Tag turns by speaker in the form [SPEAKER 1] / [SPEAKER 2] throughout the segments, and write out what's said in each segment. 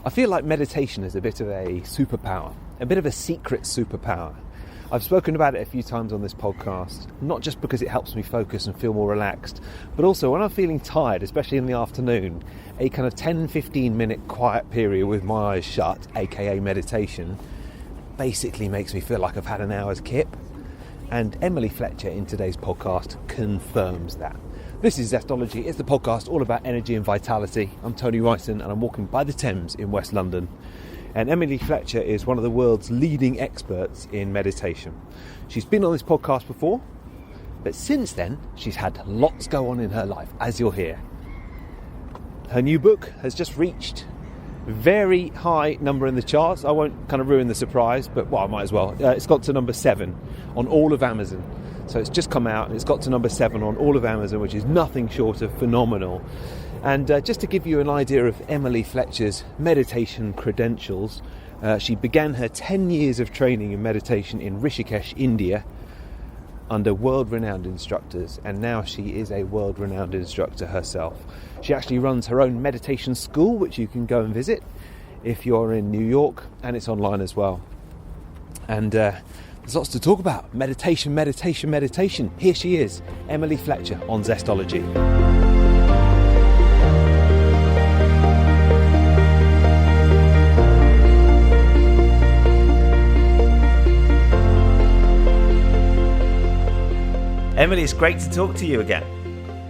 [SPEAKER 1] I feel like meditation is a bit of a superpower, a bit of a secret superpower. I've spoken about it a few times on this podcast, not just because it helps me focus and feel more relaxed, but also when I'm feeling tired, especially in the afternoon, a kind of 10-15 minute quiet period with my eyes shut, aka meditation, basically makes me feel like I've had an hour's kip. And Emily Fletcher in today's podcast confirms that. This is Zestology. It's the podcast all about energy and vitality. I'm Tony Ryson and I'm walking by the Thames in West London. And Emily Fletcher is one of the world's leading experts in meditation. She's been on this podcast before, but since then she's had lots go on in her life, as you'll hear. Her new book has just reached a very high number in the charts. I won't kind of ruin the surprise, but well, I might as well. It's got to number 7 on all of Amazon. So it's just come out and it's got to number 7 on all of Amazon, which is nothing short of phenomenal. And just to give you an idea of Emily Fletcher's meditation credentials, she began her 10 years of training in meditation in Rishikesh, India, under world-renowned instructors, and now she is a world-renowned instructor herself. She actually runs her own meditation school, which you can go and visit if you're in New York, and it's online as well. And there's lots to talk about. Meditation. Here she is, Emily Fletcher on Zestology. Emily, it's great to talk to you again.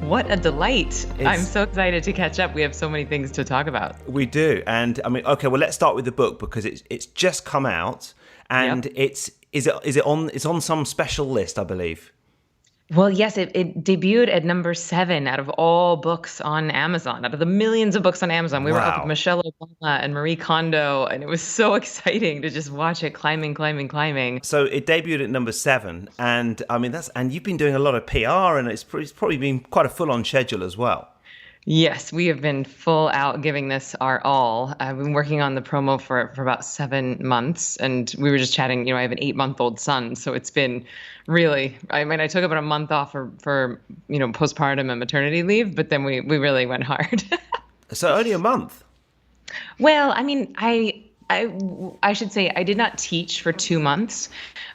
[SPEAKER 2] What a delight. I'm so excited to catch up. We have so many things to talk about.
[SPEAKER 1] We do. And I mean, okay, well, let's start with the book because it's just come out and
[SPEAKER 2] Yep.
[SPEAKER 1] it's on some special list, I believe.
[SPEAKER 2] Well, yes, it debuted at number 7 out of all books on Amazon, out of the millions of books on Amazon. We were up with Michelle Obama and Marie Kondo, and it was so exciting to just watch it climbing.
[SPEAKER 1] So it debuted at number 7, and I mean and you've been doing a lot of PR, and it's probably been quite a full-on schedule as well.
[SPEAKER 2] Yes, we have been full out giving this our all. I've been working on the promo for about 7 months, and we were just chatting. I have an 8-month-old son, so it's been really. I mean, I took about a month off for postpartum and maternity leave, but then we really went hard.
[SPEAKER 1] So only a month.
[SPEAKER 2] Well, I mean, I should say I did not teach for 2 months,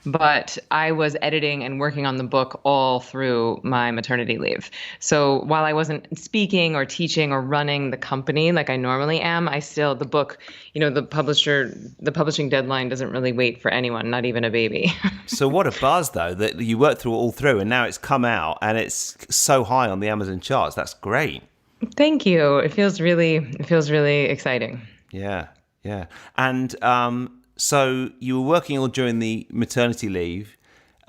[SPEAKER 2] but I was editing and working on the book all through my maternity leave. So while I wasn't speaking or teaching or running the company like I normally am, the book, the publishing deadline doesn't really wait for anyone, not even a baby.
[SPEAKER 1] So what a buzz, though, that you worked through it all through and now it's come out and it's so high on the Amazon charts. That's great.
[SPEAKER 2] Thank you. It feels really exciting.
[SPEAKER 1] Yeah. And so you were working all during the maternity leave.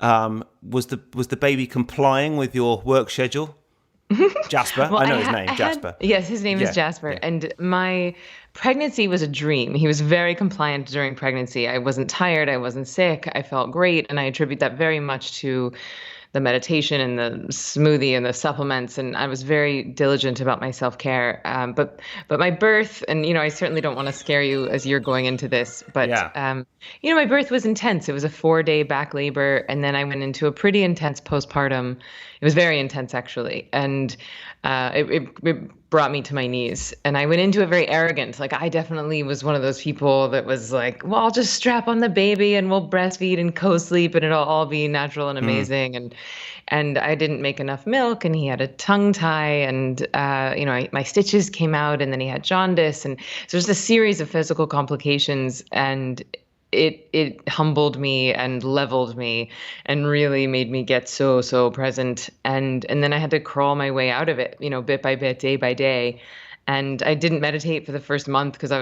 [SPEAKER 1] Was the baby complying with your work schedule? Jasper?
[SPEAKER 2] Well,
[SPEAKER 1] I know his name, Jasper.
[SPEAKER 2] Yes, his name is Jasper. Yeah. And my pregnancy was a dream. He was very compliant during pregnancy. I wasn't tired. I wasn't sick. I felt great. And I attribute that very much to the meditation and the smoothie and the supplements. And I was very diligent about my self-care. But my birth, and, I certainly don't want to scare you as you're going into this, but, my birth was intense. It was a 4-day back labor. And then I went into a pretty intense postpartum. It was very intense, actually. And it brought me to my knees. And I went into it very arrogant. Like, I definitely was one of those people that was like, well, I'll just strap on the baby and we'll breastfeed and co-sleep and it'll all be natural and amazing. And I didn't make enough milk and he had a tongue tie and, my stitches came out and then he had jaundice. And so there's a series of physical complications, and it humbled me and leveled me and really made me get so present. And then I had to crawl my way out of it, bit by bit, day by day. And I didn't meditate for the first month because I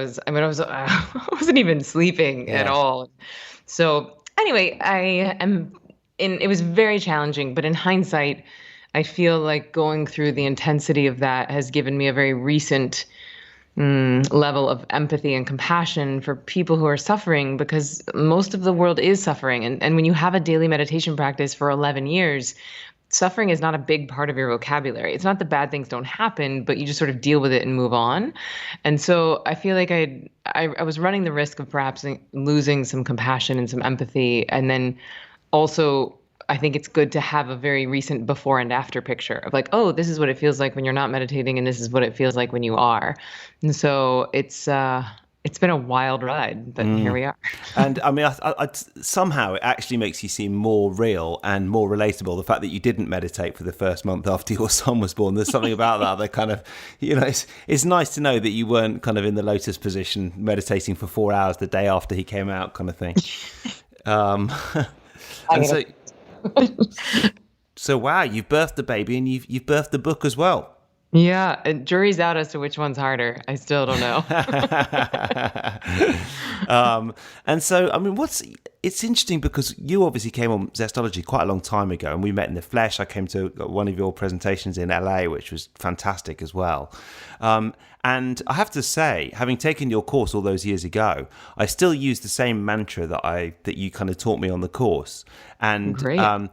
[SPEAKER 2] wasn't even sleeping at all. So anyway, it was very challenging, but in hindsight, I feel like going through the intensity of that has given me a very recent level of empathy and compassion for people who are suffering, because most of the world is suffering. And when you have a daily meditation practice for 11 years, suffering is not a big part of your vocabulary. It's not that bad things don't happen, but you just sort of deal with it and move on. And so I feel like I was running the risk of perhaps losing some compassion and some empathy. And then also, I think it's good to have a very recent before and after picture of like, oh, this is what it feels like when you're not meditating, and this is what it feels like when you are. And so it's It's been a wild ride, but here we are.
[SPEAKER 1] And I mean, somehow it actually makes you seem more real and more relatable. The fact that you didn't meditate for the first month after your son was born, there's something about that kind of, it's nice to know that you weren't kind of in the lotus position meditating for 4 hours the day after he came out kind of thing. And so wow, you've birthed the baby and you've birthed the book as well.
[SPEAKER 2] Yeah, and jury's out as to which one's harder. I still don't know.
[SPEAKER 1] And so, I mean, it's interesting because you obviously came on Zestology quite a long time ago, and we met in the flesh. I came to one of your presentations in LA, which was fantastic as well. And I have to say, having taken your course all those years ago, I still use the same mantra that you kind of taught me on the course. And
[SPEAKER 2] Great.
[SPEAKER 1] And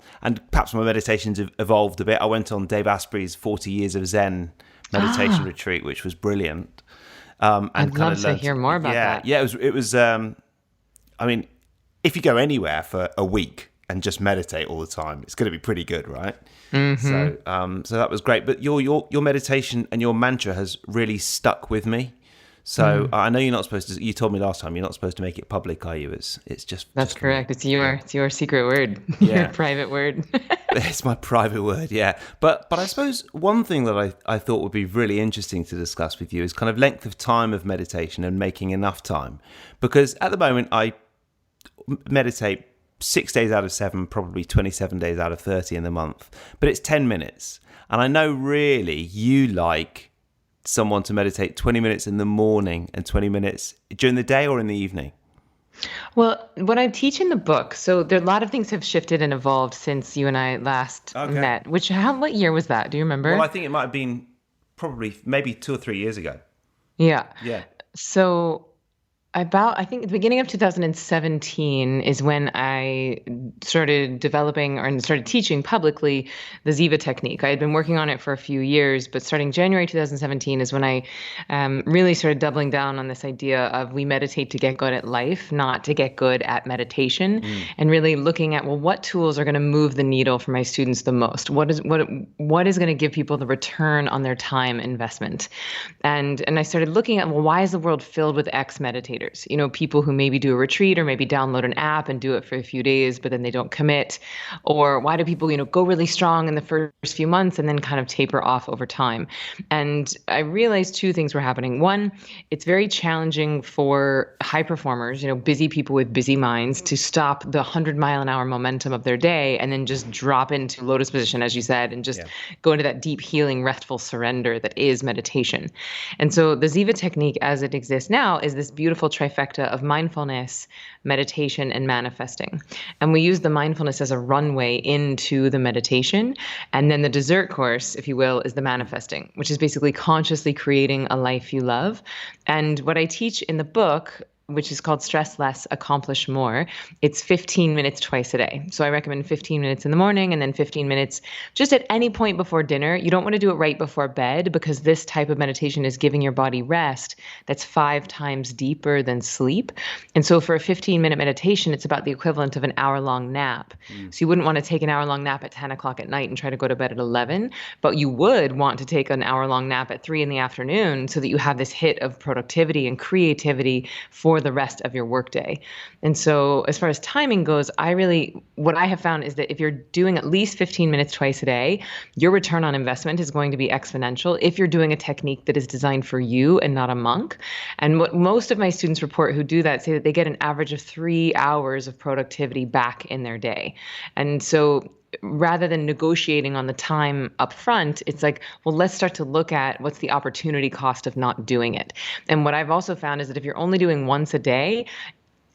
[SPEAKER 1] perhaps my meditations have evolved a bit. I went on Dave Asprey's 40 Years of Zen meditation retreat, which was brilliant. And
[SPEAKER 2] I'd love to hear more about that.
[SPEAKER 1] Yeah, it was. I mean, if you go anywhere for a week and just meditate all the time, it's going to be pretty good, right? Mm-hmm. So that was great. But your meditation and your mantra has really stuck with me. So I know you're not supposed to. You told me last time you're not supposed to make it public, are you? It's just
[SPEAKER 2] that's
[SPEAKER 1] just
[SPEAKER 2] correct. It's your secret word,
[SPEAKER 1] Yeah.
[SPEAKER 2] your private word.
[SPEAKER 1] It's my private word, yeah. But I suppose one thing that I thought would be really interesting to discuss with you is kind of length of time of meditation and making enough time. Because at the moment, I meditate 6 days out of 7, probably 27 days out of 30 in the month. But it's 10 minutes. And I know really you like someone to meditate 20 minutes in the morning and 20 minutes during the day or in the evening.
[SPEAKER 2] Well, what I teach in the book, so there a lot of things have shifted and evolved since you and I last met. What year was that? Do you remember?
[SPEAKER 1] Well, I think it might have been maybe 2 or 3 years ago.
[SPEAKER 2] Yeah.
[SPEAKER 1] Yeah.
[SPEAKER 2] So I think at the beginning of 2017 is when I started developing and started teaching publicly the Ziva technique. I had been working on it for a few years, but starting January 2017 is when I really started doubling down on this idea of we meditate to get good at life, not to get good at meditation, and really looking at, well, what tools are going to move the needle for my students the most? What is going to give people the return on their time investment? And I started looking at, well, why is the world filled with ex-meditators? People who maybe do a retreat or maybe download an app and do it for a few days, but then they don't commit. Or why do people, go really strong in the first few months and then kind of taper off over time? And I realized two things were happening. One, it's very challenging for high performers, busy people with busy minds to stop the 100-mile-an-hour momentum of their day and then just drop into lotus position, as you said, and just go into that deep healing, restful surrender that is meditation. And so the Ziva technique as it exists now is this beautiful trifecta of mindfulness, meditation, and manifesting. And we use the mindfulness as a runway into the meditation. And then the dessert course, if you will, is the manifesting, which is basically consciously creating a life you love. And what I teach in the book, which is called Stress Less, Accomplish More. It's 15 minutes twice a day. So I recommend 15 minutes in the morning and then 15 minutes just at any point before dinner. You don't want to do it right before bed because this type of meditation is giving your body rest that's 5 times deeper than sleep. And so for a 15-minute meditation, it's about the equivalent of an hour-long nap. So you wouldn't want to take an hour-long nap at 10 o'clock at night and try to go to bed at 11, but you would want to take an hour-long nap at 3 in the afternoon so that you have this hit of productivity and creativity for the rest of your workday. And so as far as timing goes, what I have found is that if you're doing at least 15 minutes twice a day, your return on investment is going to be exponential if you're doing a technique that is designed for you and not a monk. And what most of my students report who do that say that they get an average of 3 hours of productivity back in their day. And so rather than negotiating on the time up front, it's like, well, let's start to look at what's the opportunity cost of not doing it. And what I've also found is that if you're only doing once a day,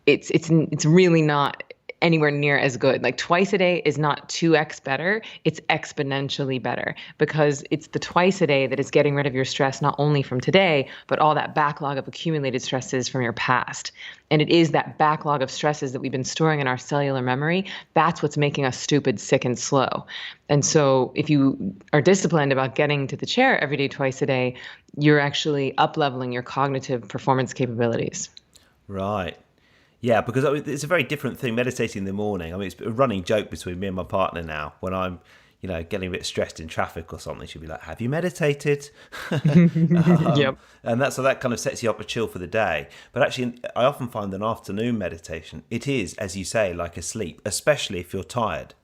[SPEAKER 2] it's really not anywhere near as good. Like twice a day is not 2x better, it's exponentially better because it's the twice a day that is getting rid of your stress, not only from today, but all that backlog of accumulated stresses from your past. And it is that backlog of stresses that we've been storing in our cellular memory. That's what's making us stupid, sick, and slow. And so if you are disciplined about getting to the chair every day, twice a day, you're actually up-leveling your cognitive performance capabilities.
[SPEAKER 1] Right. Yeah, because it's a very different thing meditating in the morning. I mean, it's a running joke between me and my partner now. When I'm, getting a bit stressed in traffic or something, she'd be like, have you meditated?
[SPEAKER 2] Yep.
[SPEAKER 1] And that kind of sets you up a chill for the day. But actually, I often find an afternoon meditation, it is, as you say, like a sleep, especially if you're tired.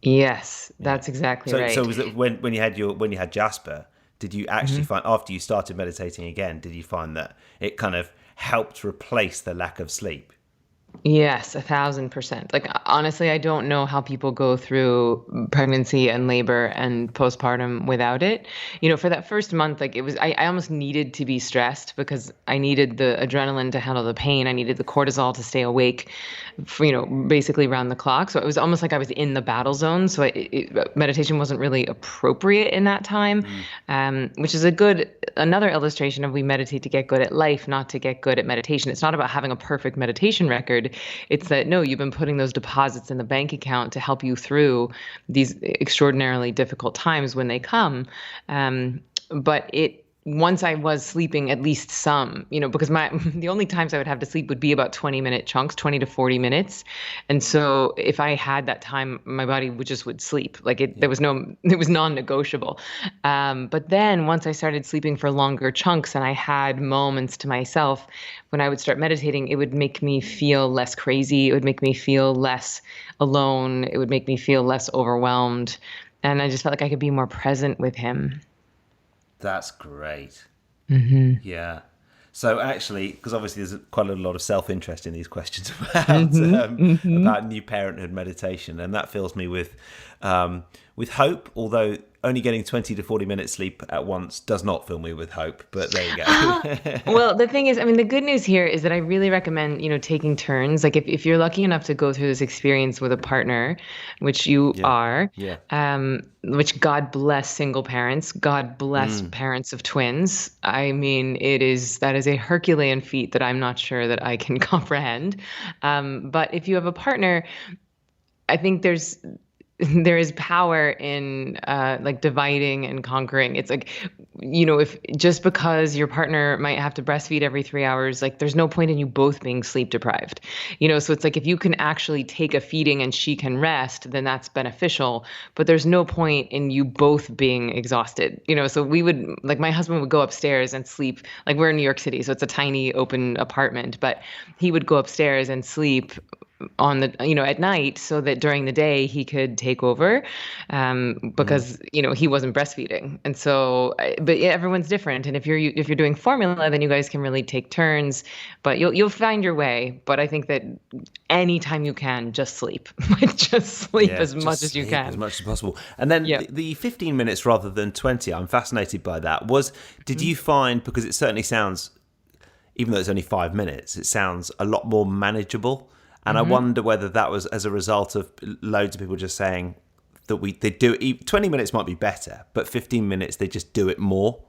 [SPEAKER 2] Yes, that's exactly right.
[SPEAKER 1] So was it when you had Jasper, did you actually find, after you started meditating again, did you find that it kind of helped replace the lack of sleep?
[SPEAKER 2] Yes, 1,000%. Like, honestly, I don't know how people go through pregnancy and labor and postpartum without it. For that first month, like I almost needed to be stressed because I needed the adrenaline to handle the pain. I needed the cortisol to stay awake, for, basically round the clock. So it was almost like I was in the battle zone. So meditation wasn't really appropriate in that time, which is another illustration of we meditate to get good at life, not to get good at meditation. It's not about having a perfect meditation record. It's that, no, you've been putting those deposits in the bank account to help you through these extraordinarily difficult times when they come. But once I was sleeping at least some, because the only times I would have to sleep would be about 20-minute chunks, 20 to 40 minutes. And so if I had that time, my body would sleep. Like it was non-negotiable. But then once I started sleeping for longer chunks and I had moments to myself, when I would start meditating, it would make me feel less crazy. It would make me feel less alone. It would make me feel less overwhelmed. And I just felt like I could be more present with him.
[SPEAKER 1] That's great.
[SPEAKER 2] Mm-hmm.
[SPEAKER 1] Yeah. So actually, because obviously there's quite a lot of self-interest in these questions about new parenthood meditation, and that fills me with hope, although only getting 20 to 40 minutes sleep at once does not fill me with hope, but there you go.
[SPEAKER 2] Well, the thing is, the good news here is that I really recommend, taking turns. Like if you're lucky enough to go through this experience with a partner, which you are, which God bless single parents, God bless parents of twins. That is a Herculean feat that I'm not sure that I can comprehend. But if you have a partner, I think there is power in like dividing and conquering. It's like, if just because your partner might have to breastfeed every 3 hours, like there's no point in you both being sleep deprived. So it's like if you can actually take a feeding and she can rest, then that's beneficial. But there's no point in you both being exhausted. So we would, like, my husband would go upstairs and sleep. Like, we're in New York City, so it's a tiny open apartment, but he would go upstairs and sleep on the at night so that during the day he could take over because he wasn't breastfeeding. And so but everyone's different, and if you're doing formula, then you guys can really take turns, but you'll find your way. But I think that anytime you can, just sleep. Just sleep as much as you can,
[SPEAKER 1] as much as possible. And then the 15 minutes rather than 20, I'm fascinated by that. Did you find, because it certainly sounds, even though it's only 5 minutes, it sounds a lot more manageable. And I wonder whether that was as a result of loads of people just saying that they do it. 20 minutes might be better, but 15 minutes, they just do it more.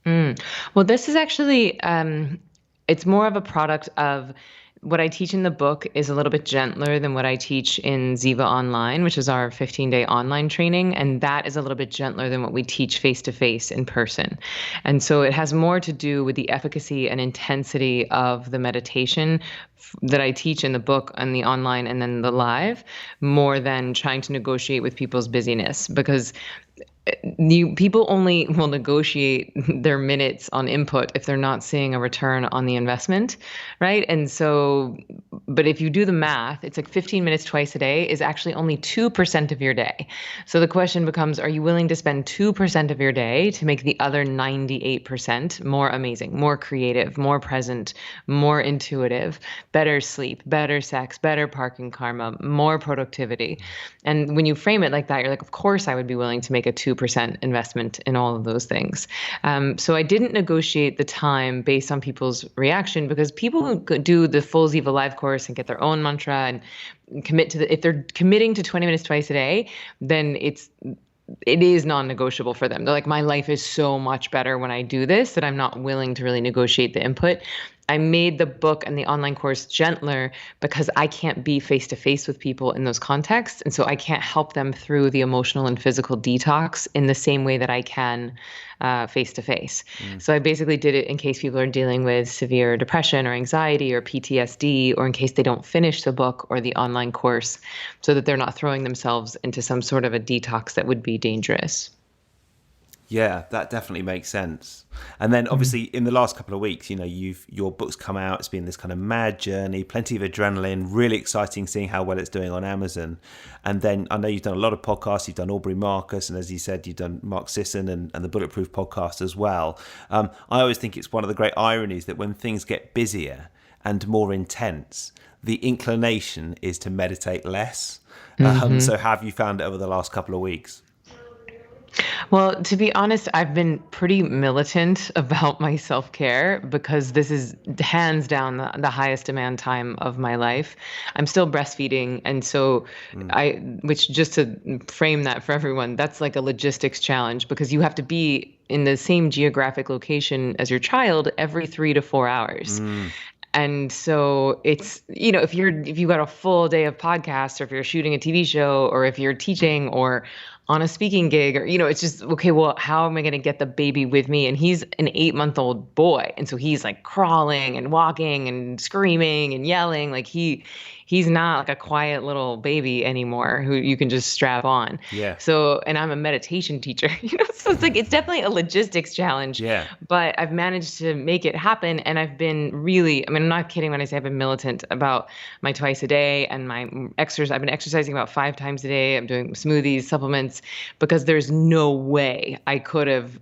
[SPEAKER 2] Well, this is actually, it's more of a product of what I teach in the book is a little bit gentler than what I teach in Ziva Online, which is our 15-day online training. And that is a little bit gentler than what we teach face-to-face in person. And so it has more to do with the efficacy and intensity of the meditation that I teach in the book and the online and then the live, more than trying to negotiate with people's busyness, because people only will negotiate their minutes on input if they're not seeing a return on the investment, right? And so, but if you do the math, it's like 15 minutes twice a day is actually only 2% of your day. So the question becomes, are you willing to spend 2% of your day to make the other 98% more amazing, more creative, more present, more intuitive, better sleep, better sex, better parking karma, more productivity? And when you frame it like that, you're like, of course I would be willing to make a 2% investment in all of those things. So I didn't negotiate the time based on people's reaction, because people who do the full Ziva Live course and get their own mantra and commit to if they're committing to 20 minutes twice a day, then it is non-negotiable for them. They're like, my life is so much better when I do this that I'm not willing to really negotiate the input. I made the book and the online course gentler because I can't be face to face with people in those contexts. And so I can't help them through the emotional and physical detox in the same way that I can face to face. So I basically did it in case people are dealing with severe depression or anxiety or PTSD, or in case they don't finish the book or the online course, so that they're not throwing themselves into some sort of a detox that would be dangerous.
[SPEAKER 1] Yeah, that definitely makes sense. And then obviously in the last couple of weeks, your book's come out. It's been this kind of mad journey, plenty of adrenaline, really exciting seeing how well it's doing on Amazon. And then I know you've done a lot of podcasts. You've done Aubrey Marcus, and as you said, you've done Mark Sisson and the Bulletproof podcast as well. I always think it's one of the great ironies that when things get busier and more intense, the inclination is to meditate less. So have you found it over the last couple of weeks?
[SPEAKER 2] Well, to be honest, I've been pretty militant about my self-care because this is hands down the highest demand time of my life. I'm still breastfeeding. And so which just to frame that for everyone, that's like a logistics challenge because you have to be in the same geographic location as your child every 3 to 4 hours. And so it's, if you've got a full day of podcasts, or if you're shooting a TV show, or if you're teaching or on a speaking gig, or, it's just, okay, well, how am I going to get the baby with me? And he's an 8-month-old boy. And so he's like crawling and walking and screaming and yelling. Like he's not like a quiet little baby anymore who you can just strap on.
[SPEAKER 1] Yeah.
[SPEAKER 2] So, and I'm a meditation teacher, so it's like, it's definitely a logistics challenge.
[SPEAKER 1] Yeah.
[SPEAKER 2] But I've managed to make it happen. And I've been really, I'm not kidding when I say I've been militant about my twice a day and my exercise. I've been exercising about 5 times a day. I'm doing smoothies, supplements, because there's no way I could have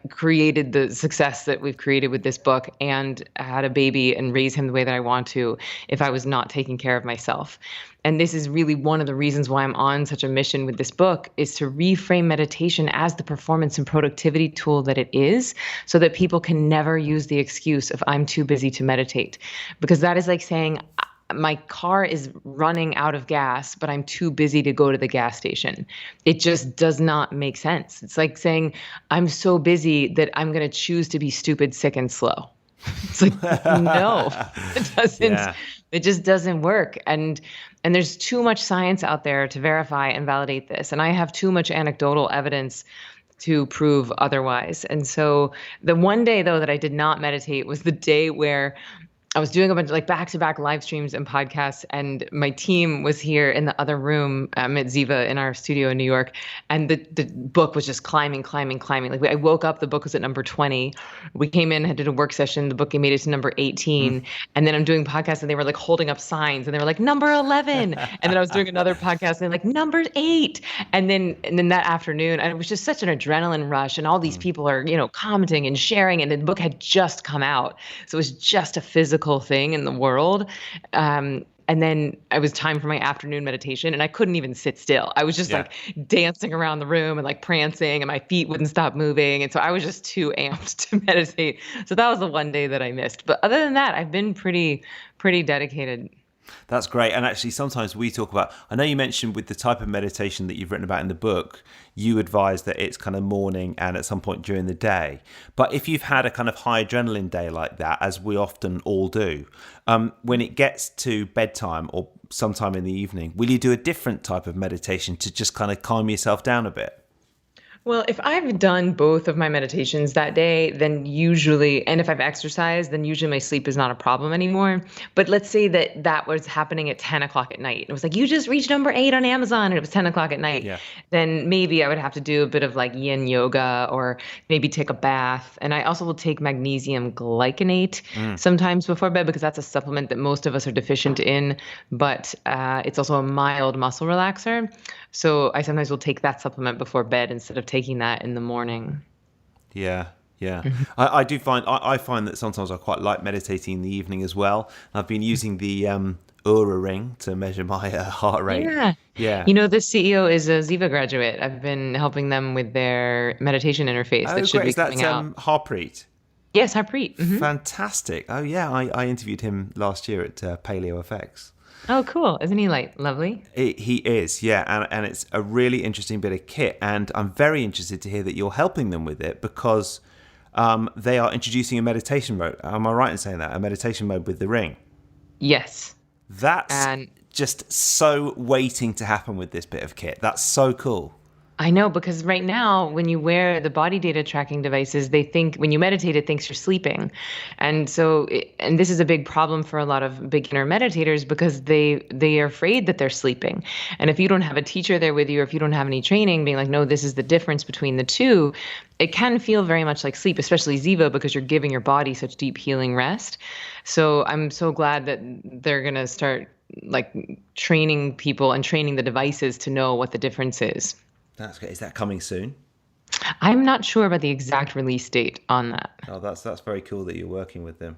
[SPEAKER 2] created the success that we've created with this book and had a baby and raise him the way that I want to if I was not taking care of myself. And this is really one of the reasons why I'm on such a mission with this book, is to reframe meditation as the performance and productivity tool that it is, so that people can never use the excuse of I'm too busy to meditate. Because that is like saying, my car is running out of gas, but I'm too busy to go to the gas station. It just does not make sense. It's like saying, I'm so busy that I'm going to choose to be stupid, sick, and slow. It's like, no, it doesn't. Yeah. It just doesn't work. And there's too much science out there to verify and validate this. And I have too much anecdotal evidence to prove otherwise. And so the one day, though, that I did not meditate was the day where I was doing a bunch of back-to-back live streams and podcasts, and my team was here in the other room at Ziva in our studio in New York, and the book was just climbing. I woke up, the book was at number 20. We came in, did a work session, the book made it to number 18, and then I'm doing podcasts, and they were holding up signs, and they were like, number 11, and then I was doing another podcast, and they're like, number 8, and then that afternoon, and it was just such an adrenaline rush, and all these people are, commenting and sharing, and the book had just come out, so it was just a physical thing in the world. And then it was time for my afternoon meditation, and I couldn't even sit still. I was just dancing around the room and prancing, and my feet wouldn't stop moving. And so I was just too amped to meditate. So that was the one day that I missed. But other than that, I've been pretty dedicated.
[SPEAKER 1] That's great. And actually, sometimes we talk about, I know you mentioned with the type of meditation that you've written about in the book, you advise that it's kind of morning and at some point during the day. But if you've had a kind of high adrenaline day like that, as we often all do, when it gets to bedtime or sometime in the evening, will you do a different type of meditation to just kind of calm yourself down a bit?
[SPEAKER 2] Well, if I've done both of my meditations that day, then usually, and if I've exercised, then usually my sleep is not a problem anymore. But let's say that was happening at 10 o'clock at night. It was like, you just reached number 8 on Amazon, and it was 10 o'clock at night. Yeah. Then maybe I would have to do a bit of yin yoga, or maybe take a bath. And I also will take magnesium glycinate sometimes before bed, because that's a supplement that most of us are deficient in, but it's also a mild muscle relaxer. So I sometimes will take that supplement before bed instead of taking that in the morning.
[SPEAKER 1] Yeah. I do find, I find that sometimes I quite like meditating in the evening as well. I've been using the Oura ring to measure my heart rate. Yeah.
[SPEAKER 2] The CEO is a Ziva graduate. I've been helping them with their meditation interface that should be coming out.
[SPEAKER 1] Harpreet?
[SPEAKER 2] Yes, Harpreet. Mm-hmm.
[SPEAKER 1] Fantastic. Oh, yeah. I interviewed him last year at Paleo FX.
[SPEAKER 2] Oh, cool. Isn't he lovely?
[SPEAKER 1] He is, yeah. And it's a really interesting bit of kit. And I'm very interested to hear that you're helping them with it, because they are introducing a meditation mode. Am I right in saying that? A meditation mode with the ring.
[SPEAKER 2] Yes.
[SPEAKER 1] That's just so waiting to happen with this bit of kit. That's so cool.
[SPEAKER 2] I know, because right now, when you wear the body data tracking devices, they think when you meditate, it thinks you're sleeping. And so, and this is a big problem for a lot of beginner meditators because they are afraid that they're sleeping. And if you don't have a teacher there with you, or if you don't have any training being like, no, this is the difference between the two, it can feel very much like sleep, especially Ziva, because you're giving your body such deep healing rest. So I'm so glad that they're going to start like training people and training the devices to know what the difference is.
[SPEAKER 1] That's good. Is that coming soon?
[SPEAKER 2] I'm not sure about the exact release date on that.
[SPEAKER 1] Oh, that's very cool that you're working with them.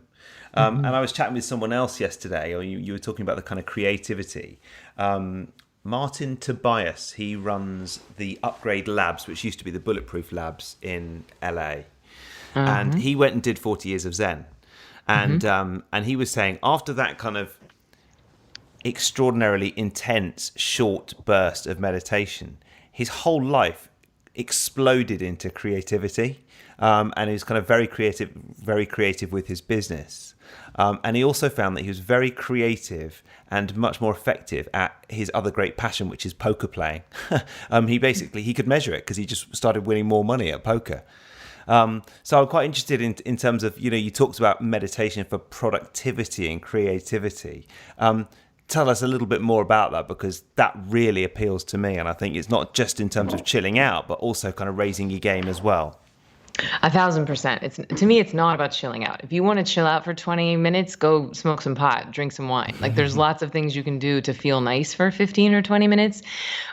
[SPEAKER 1] And I was chatting with someone else yesterday, or you were talking about the kind of creativity. Martin Tobias, he runs the Upgrade Labs, which used to be the Bulletproof Labs in LA. And he went and did 40 years of Zen. And and he was saying after that kind of extraordinarily intense, short burst of meditation, his whole life exploded into creativity, and he was kind of very creative with his business. And he also found that he was very creative and much more effective at his other great passion, which is poker playing. He could measure it because he just started winning more money at poker. So I'm quite interested in terms of, you talked about meditation for productivity and creativity. Tell us a little bit more about that, because that really appeals to me. And I think it's not just in terms of chilling out, but also kind of raising your game as well.
[SPEAKER 2] 1,000%. To me, it's not about chilling out. If you want to chill out for 20 minutes, go smoke some pot, drink some wine. Like there's lots of things you can do to feel nice for 15 or 20 minutes,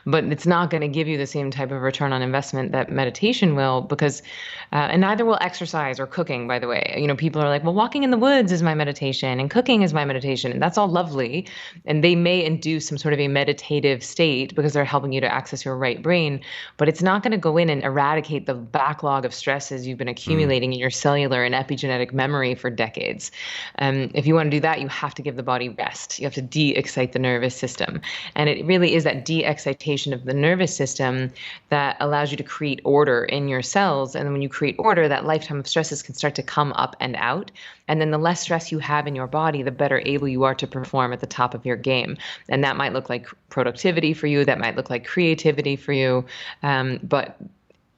[SPEAKER 2] but it's not going to give you the same type of return on investment that meditation will, because, and neither will exercise or cooking, by the way. People are like, well, walking in the woods is my meditation and cooking is my meditation. And that's all lovely. And they may induce some sort of a meditative state because they're helping you to access your right brain, but it's not going to go in and eradicate the backlog of stress you've been accumulating in your cellular and epigenetic memory for decades. If you want to do that, you have to give the body rest. You have to de-excite the nervous system. And it really is that de-excitation of the nervous system that allows you to create order in your cells. And then when you create order, that lifetime of stresses can start to come up and out. And then the less stress you have in your body, the better able you are to perform at the top of your game. And that might look like productivity for you. That might look like creativity for you. But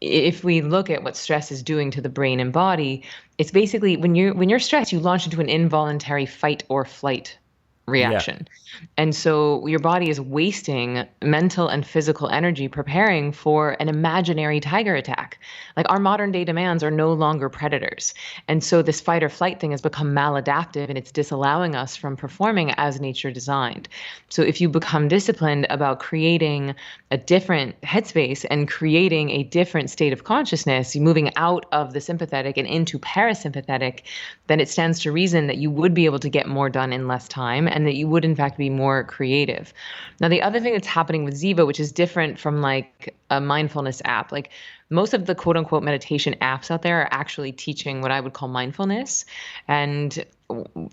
[SPEAKER 2] if we look at what stress is doing to the brain and body, it's basically when you're stressed, you launch into an involuntary fight or flight reaction. Yeah. And so your body is wasting mental and physical energy preparing for an imaginary tiger attack. Like our modern day demands are no longer predators. And so this fight or flight thing has become maladaptive, and it's disallowing us from performing as nature designed. So if you become disciplined about creating a different headspace and creating a different state of consciousness, moving out of the sympathetic and into parasympathetic, then it stands to reason that you would be able to get more done in less time, and that you would in fact be more creative. Now, the other thing that's happening with Ziva, which is different from like a mindfulness app, like most of the quote unquote meditation apps out there are actually teaching what I would call mindfulness. And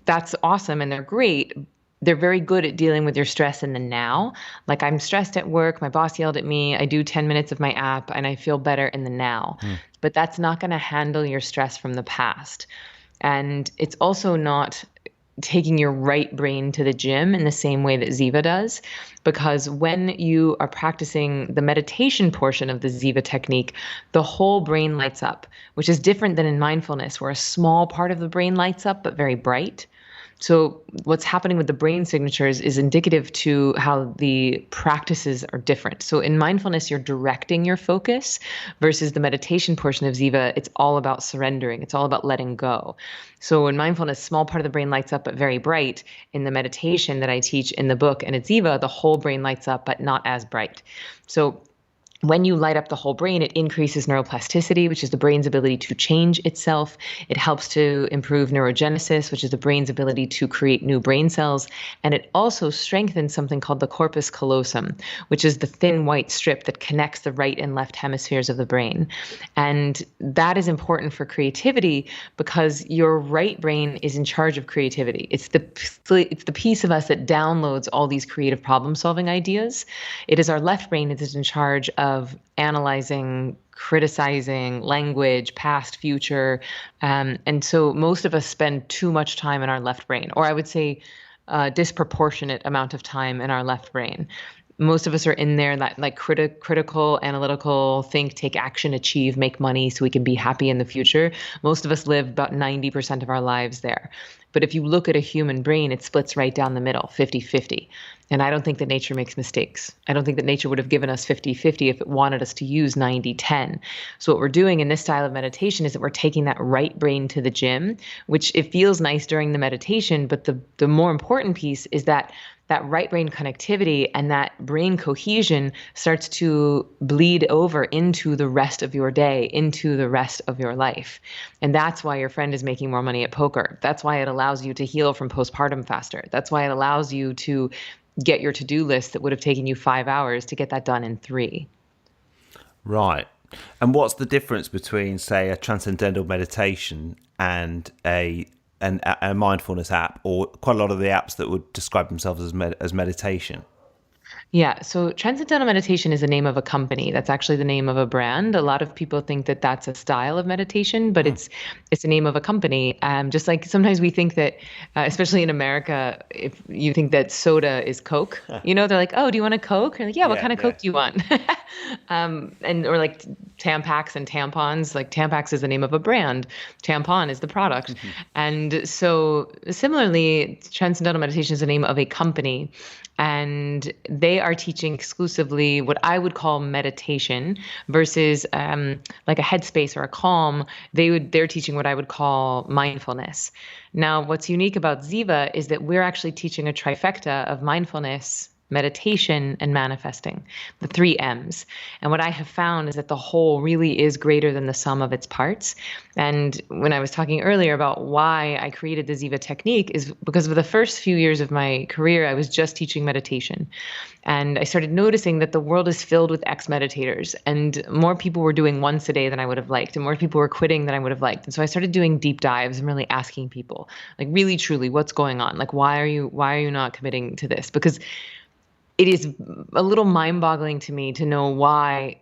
[SPEAKER 2] that's awesome. And they're great. They're very good at dealing with your stress in the now. Like I'm stressed at work, my boss yelled at me, I do 10 minutes of my app and I feel better in the now. But that's not going to handle your stress from the past. And it's also not taking your right brain to the gym in the same way that Ziva does, because when you are practicing the meditation portion of the Ziva technique, the whole brain lights up, which is different than in mindfulness, where a small part of the brain lights up, but very bright. So what's happening with the brain signatures is indicative to how the practices are different. So in mindfulness, you're directing your focus, versus the meditation portion of Ziva, it's all about surrendering. It's all about letting go. So in mindfulness, small part of the brain lights up, but very bright. In the meditation that I teach in the book and at Ziva, the whole brain lights up, but not as bright. So when you light up the whole brain, it increases neuroplasticity, which is the brain's ability to change itself. It helps to improve neurogenesis, which is the brain's ability to create new brain cells. And it also strengthens something called the corpus callosum, which is the thin white strip that connects the right and left hemispheres of the brain. And that is important for creativity because your right brain is in charge of creativity. It's the piece of us that downloads all these creative problem-solving ideas. It is our left brain that is in charge of of analyzing, criticizing language, past, future. And so most of us spend too much time in our left brain, or I would say a disproportionate amount of time in our left brain. Most of us are in there, that like critical, analytical, think, take action, achieve, make money so we can be happy in the future. Most of us live about 90% of our lives there. But if you look at a human brain, it splits right down the middle, 50-50. And I don't think that nature makes mistakes. I don't think that nature would have given us 50-50 if it wanted us to use 90-10. So what we're doing in this style of meditation is that we're taking that right brain to the gym, which it feels nice during the meditation. But the more important piece is that right brain connectivity and that brain cohesion starts to bleed over into the rest of your day, into the rest of your life. And that's why your friend is making more money at poker. That's why it allows you to heal from postpartum faster. That's why it allows you to get your to-do list that would have taken you 5 hours to get that done in 3.
[SPEAKER 1] Right. And what's the difference between, say, a transcendental meditation and a mindfulness app, or quite a lot of the apps that would describe themselves as meditation?
[SPEAKER 2] Yeah, so Transcendental Meditation is the name of a company. That's actually the name of a brand. A lot of people think that that's a style of meditation, but it's the name of a company. Just like sometimes we think that, especially in America, if you think that soda is Coke, they're like, "Oh, do you want a Coke?" You're like, "Yeah, what kind of Coke do you want?" Or like Tampax and tampons. Like Tampax is the name of a brand, tampon is the product, and so similarly, Transcendental Meditation is the name of a company. And they are teaching exclusively what I would call meditation versus like a headspace or a calm. They're teaching what I would call mindfulness. Now, what's unique about Ziva is that we're actually teaching a trifecta of mindfulness, meditation, and manifesting, the 3 M's. And what I have found is that the whole really is greater than the sum of its parts. And when I was talking earlier about why I created the Ziva technique is because for the first few years of my career, I was just teaching meditation. And I started noticing that the world is filled with ex-meditators, and more people were doing once a day than I would have liked, and more people were quitting than I would have liked. And so I started doing deep dives and really asking people, like, really, truly, what's going on? Like, why are you not committing to this? Because it is a little mind-boggling to me to know why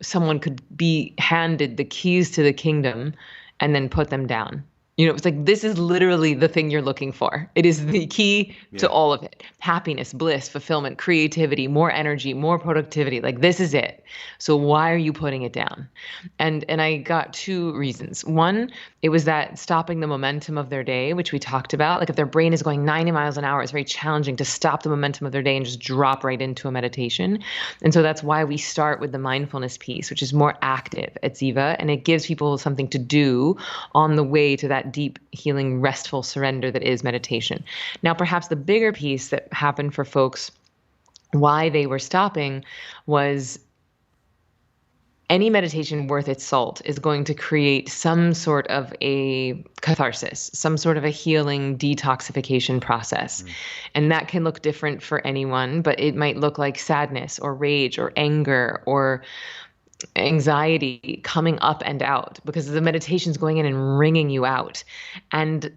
[SPEAKER 2] someone could be handed the keys to the kingdom and then put them down. It's like, this is literally the thing you're looking for. It is the key to all of it. Happiness, bliss, fulfillment, creativity, more energy, more productivity. Like, this is it. So why are you putting it down? And I got 2 reasons. One, it was that stopping the momentum of their day, which we talked about. Like, if their brain is going 90 miles an hour, it's very challenging to stop the momentum of their day and just drop right into a meditation. And so that's why we start with the mindfulness piece, which is more active at Ziva, and it gives people something to do on the way to that deep, healing, restful surrender that is meditation. Now, perhaps the bigger piece that happened for folks, why they were stopping, was any meditation worth its salt is going to create some sort of a catharsis, some sort of a healing detoxification process. And that can look different for anyone, but it might look like sadness or rage or anger or anxiety coming up and out, because the meditation's going in and wringing you out. And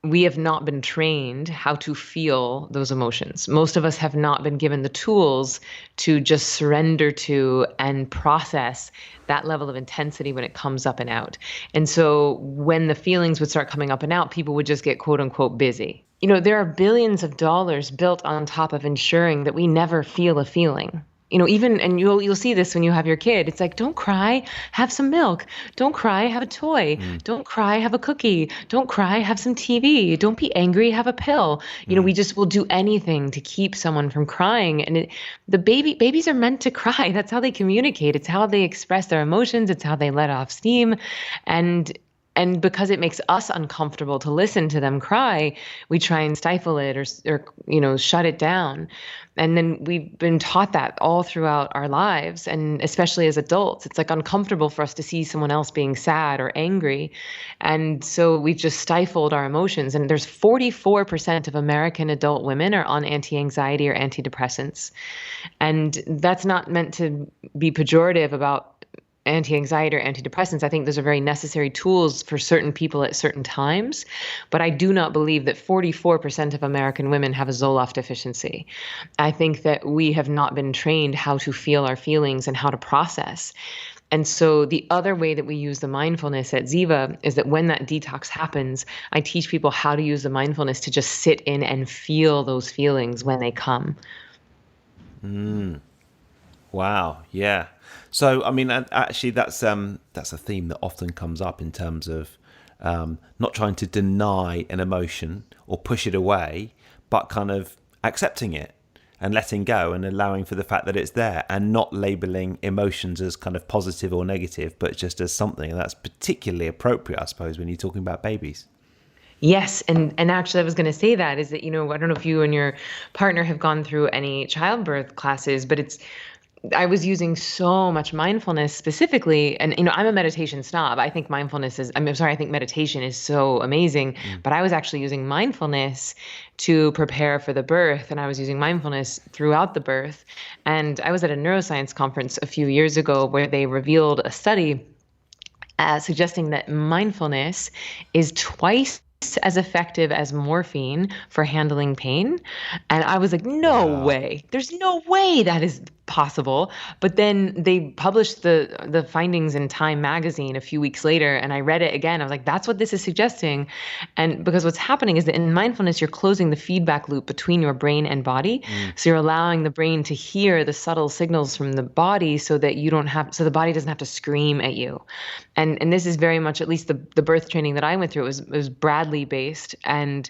[SPEAKER 2] we have not been trained how to feel those emotions. Most of us have not been given the tools to just surrender to and process that level of intensity when it comes up and out. And so when the feelings would start coming up and out, people would just get quote unquote busy. There are billions of dollars built on top of ensuring that we never feel a feeling. And you'll see this when you have your kid. It's like, don't cry, have some milk. Don't cry, have a toy. Don't cry, have a cookie. Don't cry, have some TV. Don't be angry, have a pill. We just will do anything to keep someone from crying. And babies are meant to cry. That's how they communicate. It's how they express their emotions. It's how they let off steam. And because it makes us uncomfortable to listen to them cry, we try and stifle it or shut it down. And then we've been taught that all throughout our lives, and especially as adults, it's like uncomfortable for us to see someone else being sad or angry. And so we've just stifled our emotions. And there's 44% of American adult women are on anti-anxiety or antidepressants. And that's not meant to be pejorative about anti-anxiety or antidepressants. I think those are very necessary tools for certain people at certain times. But I do not believe that 44% of American women have a Zoloft deficiency. I think that we have not been trained how to feel our feelings and how to process. And so the other way that we use the mindfulness at Ziva is that when that detox happens, I teach people how to use the mindfulness to just sit in and feel those feelings when they come.
[SPEAKER 1] Wow. Yeah. So, I mean, actually, that's a theme that often comes up in terms of not trying to deny an emotion or push it away, but kind of accepting it and letting go and allowing for the fact that it's there, and not labeling emotions as kind of positive or negative, but just as something that's particularly appropriate, I suppose, when you're talking about babies.
[SPEAKER 2] Yes, and actually I was going to say that is that, I don't know if you and your partner have gone through any childbirth classes, but I was using so much mindfulness specifically, and I'm a meditation snob. I think I think meditation is so amazing, but I was actually using mindfulness to prepare for the birth, and I was using mindfulness throughout the birth. And I was at a neuroscience conference a few years ago where they revealed a study suggesting that mindfulness is twice as effective as morphine for handling pain. And I was like, no way. There's no way that is possible. But then they published the findings in Time magazine a few weeks later, and I read it again. I was like, that's what this is suggesting. And because what's happening is that in mindfulness, you're closing the feedback loop between your brain and body. So you're allowing the brain to hear the subtle signals from the body so that so the body doesn't have to scream at you. And this is very much, at least the birth training that I went through, it was Bradley based, and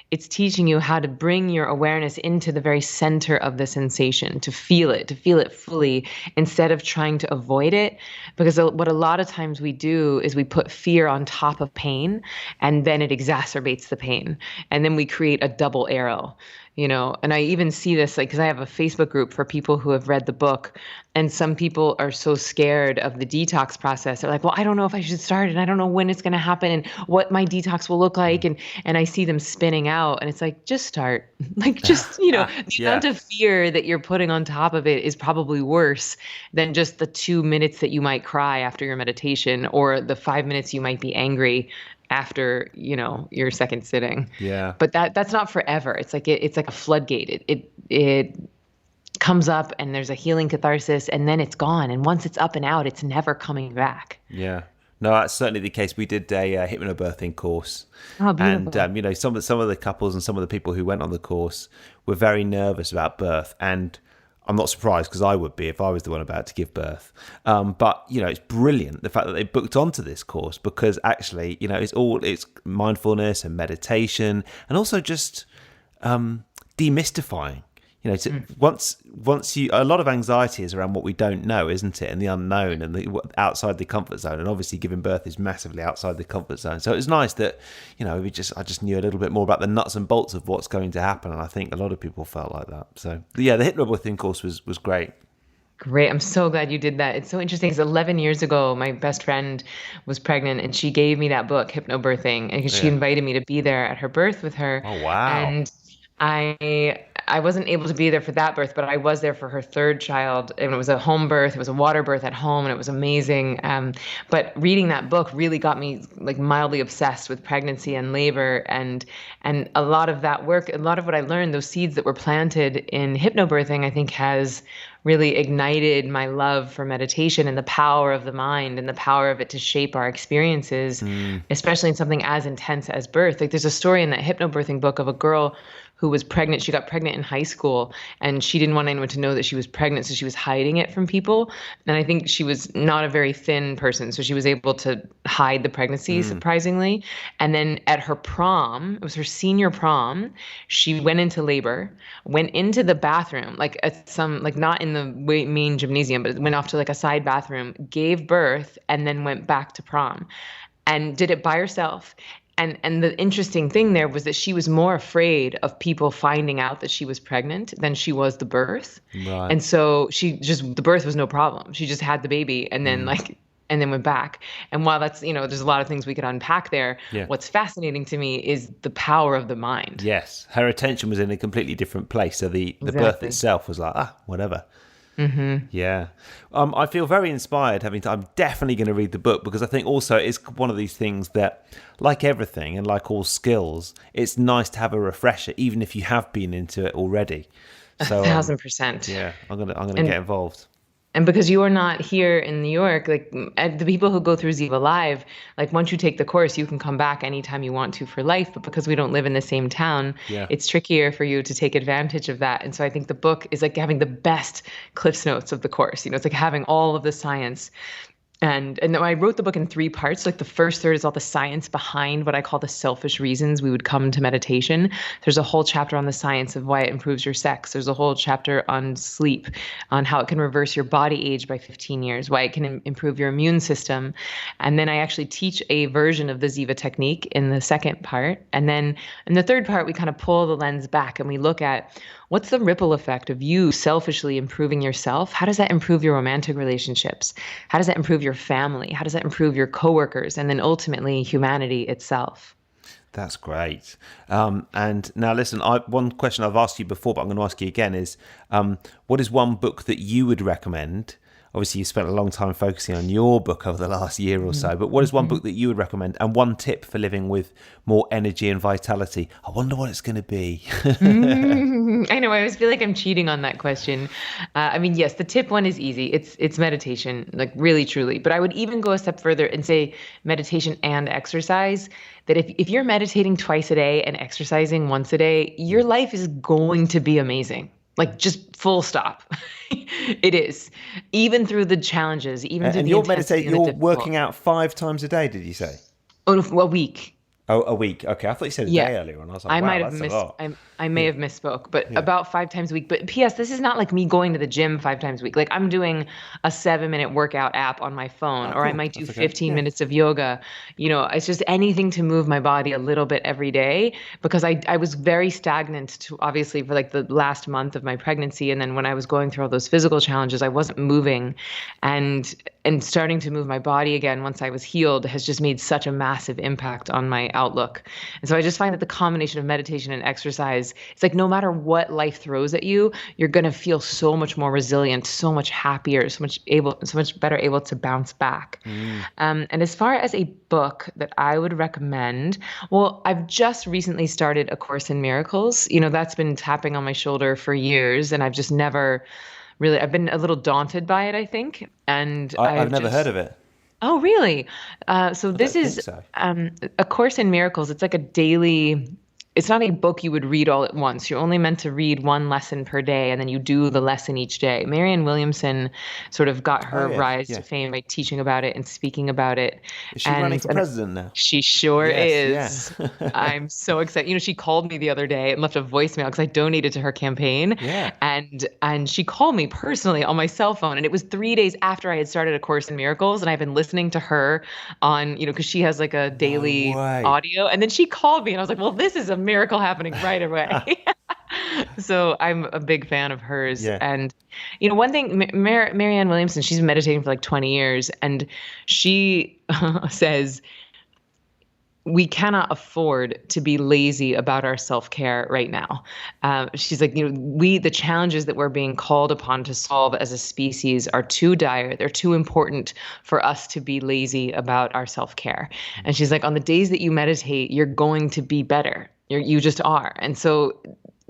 [SPEAKER 2] it's teaching you how to bring your awareness into the very center of the sensation, to feel it fully, instead of trying to avoid it. Because what a lot of times we do is we put fear on top of pain, and then it exacerbates the pain. And then we create a double arrow. And I even see this, because I have a Facebook group for people who have read the book, and some people are so scared of the detox process. They're like, well, I don't know if I should start, and I don't know when it's going to happen and what my detox will look like. And I see them spinning out, and it's like, just start. The amount of fear that you're putting on top of it is probably worse than just the 2 minutes that you might cry after your meditation, or the 5 minutes you might be angry after your second sitting.
[SPEAKER 1] Yeah.
[SPEAKER 2] But that's not forever. It's like it's like a floodgate. It comes up, and there's a healing catharsis, and then it's gone. And once it's up and out, it's never coming back.
[SPEAKER 1] Yeah. No, that's certainly the case. We did a hypnobirthing course.
[SPEAKER 2] Oh, beautiful.
[SPEAKER 1] And some of the couples and some of the people who went on the course were very nervous about birth, and I'm not surprised, because I would be if I was the one about to give birth. But it's brilliant, the fact that they booked onto this course, because actually, it's mindfulness and meditation, and also just demystifying. Once a lot of anxiety is around what we don't know, isn't it? And the unknown, and the outside the comfort zone. And obviously giving birth is massively outside the comfort zone. So it's nice that, I just knew a little bit more about the nuts and bolts of what's going to happen. And I think a lot of people felt like that. So yeah, the hypnobirthing course was great.
[SPEAKER 2] Great. I'm so glad you did that. It's so interesting because 11 years ago, my best friend was pregnant, and she gave me that book, Hypnobirthing, and she invited me to be there at her birth with her.
[SPEAKER 1] Oh, wow.
[SPEAKER 2] And I wasn't able to be there for that birth, but I was there for her third child, and it was a home birth. It was a water birth at home, and it was amazing. But reading that book really got me like mildly obsessed with pregnancy and labor, and a lot of that work, a lot of what I learned, those seeds that were planted in hypnobirthing, I think has really ignited my love for meditation and the power of the mind and the power of it to shape our experiences, especially in something as intense as birth. Like there's a story in that hypnobirthing book of a girl who was pregnant. She got pregnant in high school, and she didn't want anyone to know that she was pregnant, so she was hiding it from people. And I think she was not a very thin person, so she was able to hide the pregnancy, surprisingly. And then at her prom, it was her senior prom, she went into labor, went into the bathroom, like at some, like not in the main gymnasium, but went off to like a side bathroom, gave birth, and then went back to prom, and did it by herself. And the interesting thing there was that she was more afraid of people finding out that she was pregnant than she was the birth.
[SPEAKER 1] Right.
[SPEAKER 2] And so the birth was no problem. She just had the baby and then and then went back. And while that's, there's a lot of things we could unpack there. Yeah. What's fascinating to me is the power of the mind.
[SPEAKER 1] Yes. Her attention was in a completely different place. So the birth itself was like, whatever. Yeah. I feel very inspired I'm definitely going to read the book, because I think also it's one of these things that, like everything and like all skills, it's nice to have a refresher, even if you have been into it already. So
[SPEAKER 2] 1,000%.
[SPEAKER 1] yeah, I'm gonna
[SPEAKER 2] And
[SPEAKER 1] get involved.
[SPEAKER 2] And because you are not here in New York, like the people who go through Ziva Live, like once you take the course, you can come back anytime you want to for life. But because we don't live in the same town,
[SPEAKER 1] Yeah.
[SPEAKER 2] it's trickier for you to take advantage of that. And so I think the book is like having the best Cliff's Notes of the course. It's like having all of the science. And I wrote the book in three parts. Like the first third is all the science behind what I call the selfish reasons we would come to meditation. There's a whole chapter on the science of why it improves your sex. There's a whole chapter on sleep, on how it can reverse your body age by 15 years, why it can improve your immune system. And then I actually teach a version of the Ziva technique in the second part. And then in the third part, we kind of pull the lens back and we look at what's the ripple effect of you selfishly improving yourself? How does that improve your romantic relationships? How does that improve your family? How does that improve your coworkers? And then ultimately humanity itself.
[SPEAKER 1] That's great. And now listen, one question I've asked you before, but I'm going to ask you again is, what is one book that you would recommend? Obviously, you spent a long time focusing on your book over the last year or so, but what is one book that you would recommend, and one tip for living with more energy and vitality? I wonder what it's going to be.
[SPEAKER 2] I know. I always feel like I'm cheating on that question. I mean, yes, the tip one is easy. It's meditation, like really, truly. But I would even go a step further and say meditation and exercise. That if you're meditating twice a day and exercising once a day, your life is going to be amazing. Like just full stop. It is. Even through the challenges, even through
[SPEAKER 1] and
[SPEAKER 2] the
[SPEAKER 1] you're
[SPEAKER 2] intensity
[SPEAKER 1] meditating,
[SPEAKER 2] and the
[SPEAKER 1] you're
[SPEAKER 2] difficult.
[SPEAKER 1] working out 5 times a day, did you say?
[SPEAKER 2] Oh, a week.
[SPEAKER 1] Oh, a week. Okay, I thought you said a
[SPEAKER 2] Yeah.
[SPEAKER 1] day earlier, and I was like,
[SPEAKER 2] I
[SPEAKER 1] wow,
[SPEAKER 2] might have
[SPEAKER 1] that's a lot.
[SPEAKER 2] I may have misspoke, but about 5 times a week. But P.S., this is not like me going to the gym 5 times a week. Like I'm doing a 7-minute workout app on my phone,
[SPEAKER 1] Oh,
[SPEAKER 2] or I
[SPEAKER 1] cool.
[SPEAKER 2] might do
[SPEAKER 1] That's okay.
[SPEAKER 2] 15 minutes of yoga. It's just anything to move my body a little bit every day, because I was very stagnant obviously for like the last month of my pregnancy. And then when I was going through all those physical challenges, I wasn't moving, and starting to move my body again once I was healed has just made such a massive impact on my outlook. And so I just find that the combination of meditation and exercise, it's like no matter what life throws at you, you're going to feel so much more resilient, so much happier, so much better able to bounce back. And as far as a book that I would recommend, well, I've just recently started A Course in Miracles. That's been tapping on my shoulder for years, and I've just never really, I've been a little daunted by it, I think. And
[SPEAKER 1] I've never heard of it.
[SPEAKER 2] Oh, really? So
[SPEAKER 1] I
[SPEAKER 2] this
[SPEAKER 1] don't think
[SPEAKER 2] is
[SPEAKER 1] so.
[SPEAKER 2] A Course in Miracles. It's like a daily. It's not a book you would read all at once. You're only meant to read one lesson per day, and then you do the lesson each day. Marianne Williamson sort of got her
[SPEAKER 1] Oh, yeah,
[SPEAKER 2] rise
[SPEAKER 1] yeah.
[SPEAKER 2] to fame by teaching about it and speaking about it.
[SPEAKER 1] Is she running for president now?
[SPEAKER 2] She sure
[SPEAKER 1] Yes,
[SPEAKER 2] is. I'm so excited. She called me the other day and left a voicemail because I donated to her campaign.
[SPEAKER 1] Yeah.
[SPEAKER 2] And she called me personally on my cell phone. And it was 3 days after I had started A Course in Miracles. And I've been listening to her on, because she has like a daily
[SPEAKER 1] way.
[SPEAKER 2] audio. And then she called me and I was like, well, this is a miracle happening right away. So I'm a big fan of hers.
[SPEAKER 1] Yeah.
[SPEAKER 2] And, one thing, Marianne Williamson, she's been meditating for like 20 years. And she says, we cannot afford to be lazy about our self-care right now. She's like, the challenges that we're being called upon to solve as a species are too dire. They're too important for us to be lazy about our self-care. And she's like, on the days that you meditate, you're going to be better. You just are. And so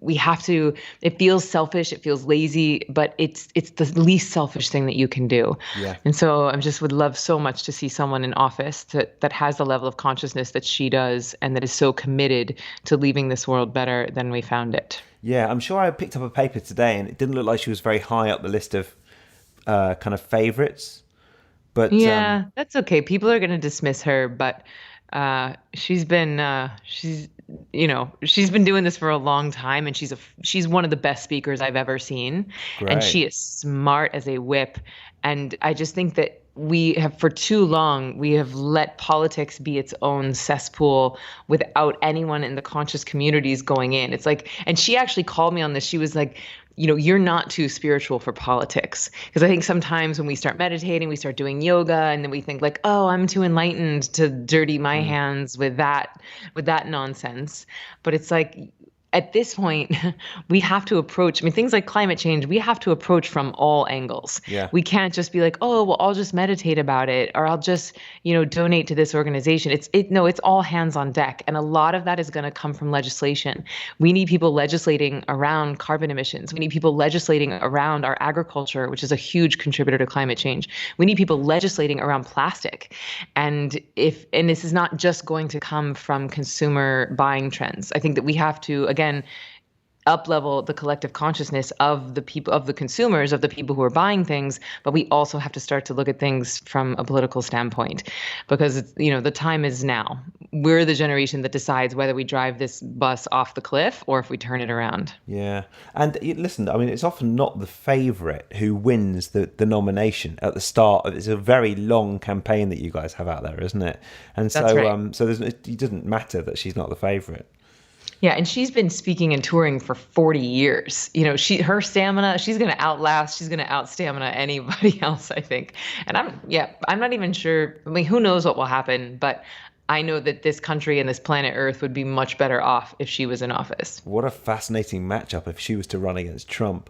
[SPEAKER 2] we have to, it feels selfish, it feels lazy, but it's the least selfish thing that you can do.
[SPEAKER 1] Yeah.
[SPEAKER 2] And so I just would love so much to see someone in office that has the level of consciousness that she does, and that is so committed to leaving this world better than we found it.
[SPEAKER 1] Yeah, I'm sure I picked up a paper today and it didn't look like she was very high up the list of kind of favorites. But
[SPEAKER 2] yeah, that's okay. People are going to dismiss her, but she's been doing this for a long time, and she's one of the best speakers I've ever seen.
[SPEAKER 1] Great.
[SPEAKER 2] And she is smart as a whip. And I just think that for too long, we have let politics be its own cesspool without anyone in the conscious communities going in. It's like, and she actually called me on this. She was like, you're not too spiritual for politics. Because I think sometimes when we start meditating, we start doing yoga, and then we think like, oh, I'm too enlightened to dirty my hands with that nonsense. But it's like, at this point, we have to approach, I mean, things like climate change, we have to approach from all angles.
[SPEAKER 1] Yeah.
[SPEAKER 2] We can't just be like, oh, well, I'll just meditate about it, or I'll just, donate to this organization. No, it's all hands on deck. And a lot of that is going to come from legislation. We need people legislating around carbon emissions. We need people legislating around our agriculture, which is a huge contributor to climate change. We need people legislating around plastic. And this is not just going to come from consumer buying trends. I think that we have to, again, up-level the collective consciousness of the people, of the consumers, of the people who are buying things, but we also have to start to look at things from a political standpoint, because the time is now. We're the generation that decides whether we drive this bus off the cliff or if we turn it around.
[SPEAKER 1] Yeah. And listen, I mean, it's often not the favourite who wins the nomination at the start. It's a very long campaign that you guys have out there, isn't it? And so,
[SPEAKER 2] right.
[SPEAKER 1] So it doesn't matter that she's not the favourite.
[SPEAKER 2] Yeah, and she's been speaking and touring for 40 years. Her stamina, she's going to outlast, she's going to out-stamina anybody else, I think. And I'm not even sure. I mean, who knows what will happen, but I know that this country and this planet Earth would be much better off if she was in office.
[SPEAKER 1] What a fascinating matchup if she was to run against Trump.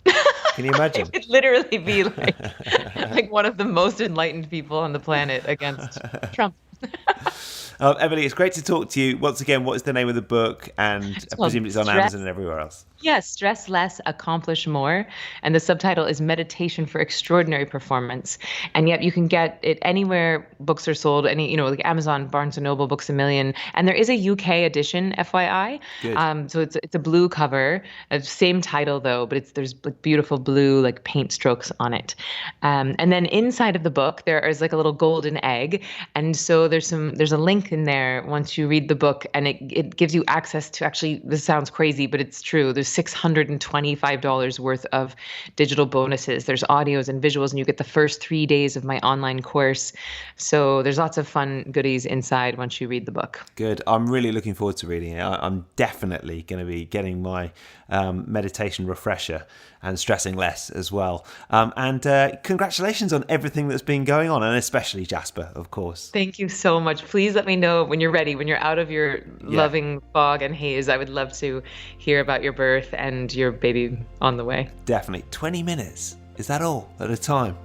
[SPEAKER 1] Can you imagine?
[SPEAKER 2] It would literally be like one of the most enlightened people on the planet against Trump.
[SPEAKER 1] Emily, it's great to talk to you. Once again, what is the name of the book? And I presume it's on Amazon and everywhere else.
[SPEAKER 2] Yes, Stress Less, Accomplish More. And the subtitle is Meditation for Extraordinary Performance. And yet you can get it anywhere books are sold, like Amazon, Barnes & Noble, Books A Million. And there is a UK edition, FYI.
[SPEAKER 1] Good.
[SPEAKER 2] So it's a blue cover, same title though, but there's like beautiful blue like paint strokes on it. And then inside of the book, there is like a little golden egg. And so there's a link in there once you read the book, and it gives you access to, actually, this sounds crazy, but it's true. There's $625 worth of digital bonuses. There's audios and visuals, and you get the first 3 days of my online course. So there's lots of fun goodies inside once you read the book.
[SPEAKER 1] Good. I'm really looking forward to reading it. I'm definitely going to be getting my meditation refresher and stressing less as well. And congratulations on everything that's been going on, and especially Jasper, of course.
[SPEAKER 2] Thank you so much. Please let me know when you're ready, when you're out of your loving fog and haze. I would love to hear about your birth and your baby on the way.
[SPEAKER 1] Definitely. 20 minutes. Is that all at a time?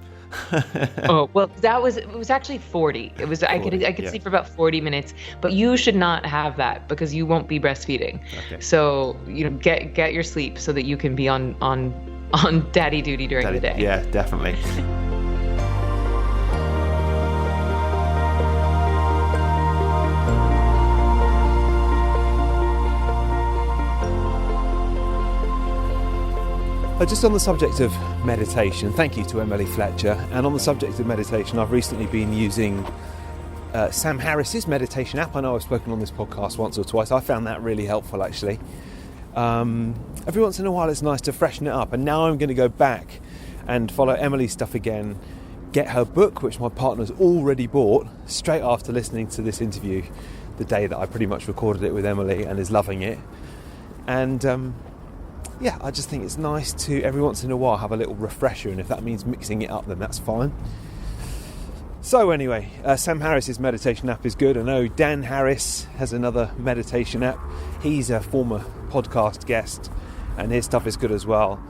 [SPEAKER 2] Oh, well, it was actually 40. It was 40, I could sleep for about 40 minutes, but you should not have that because you won't be breastfeeding.
[SPEAKER 1] Okay.
[SPEAKER 2] So, get your sleep so that you can be on daddy duty during the day.
[SPEAKER 1] Yeah, definitely. Just on the subject of meditation, thank you to Emily Fletcher. And on the subject of meditation, I've recently been using Sam Harris's meditation app. I know I've spoken on this podcast once or twice. I found that really helpful, actually. Every once in a while, it's nice to freshen it up. And now I'm going to go back and follow Emily's stuff again, get her book, which my partner's already bought, straight after listening to this interview, the day that I pretty much recorded it with Emily, and is loving it. And I just think it's nice to, every once in a while, have a little refresher, and if that means mixing it up, then that's fine. So anyway, Sam Harris's meditation app is good. I know Dan Harris has another meditation app. He's a former podcast guest, and his stuff is good as well.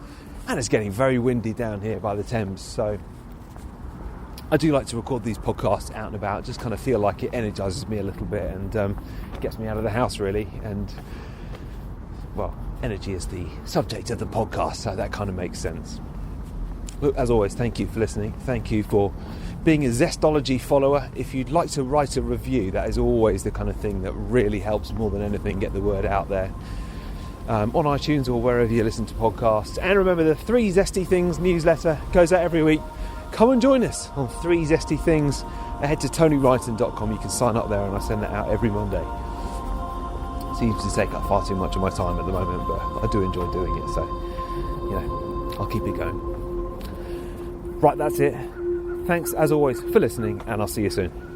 [SPEAKER 1] And it's getting very windy down here by the Thames, so I do like to record these podcasts out and about. Just kind of feel like it energises me a little bit and gets me out of the house, really. And, well, energy is the subject of the podcast, so that kind of makes sense. Look, as always, thank you for listening. Thank you for being a Zestology follower. If you'd like to write a review, that is always the kind of thing that really helps more than anything get the word out there. On iTunes or wherever you listen to podcasts. And remember, the 3 Zesty Things newsletter goes out every week. Come and join us on 3 Zesty Things. Head to TonyWrighton.com. You can sign up there, and I send that out every Monday. Seems to take up far too much of my time at the moment, but I do enjoy doing it, so I'll keep it going. Right, that's it. Thanks as always for listening, and I'll see you soon.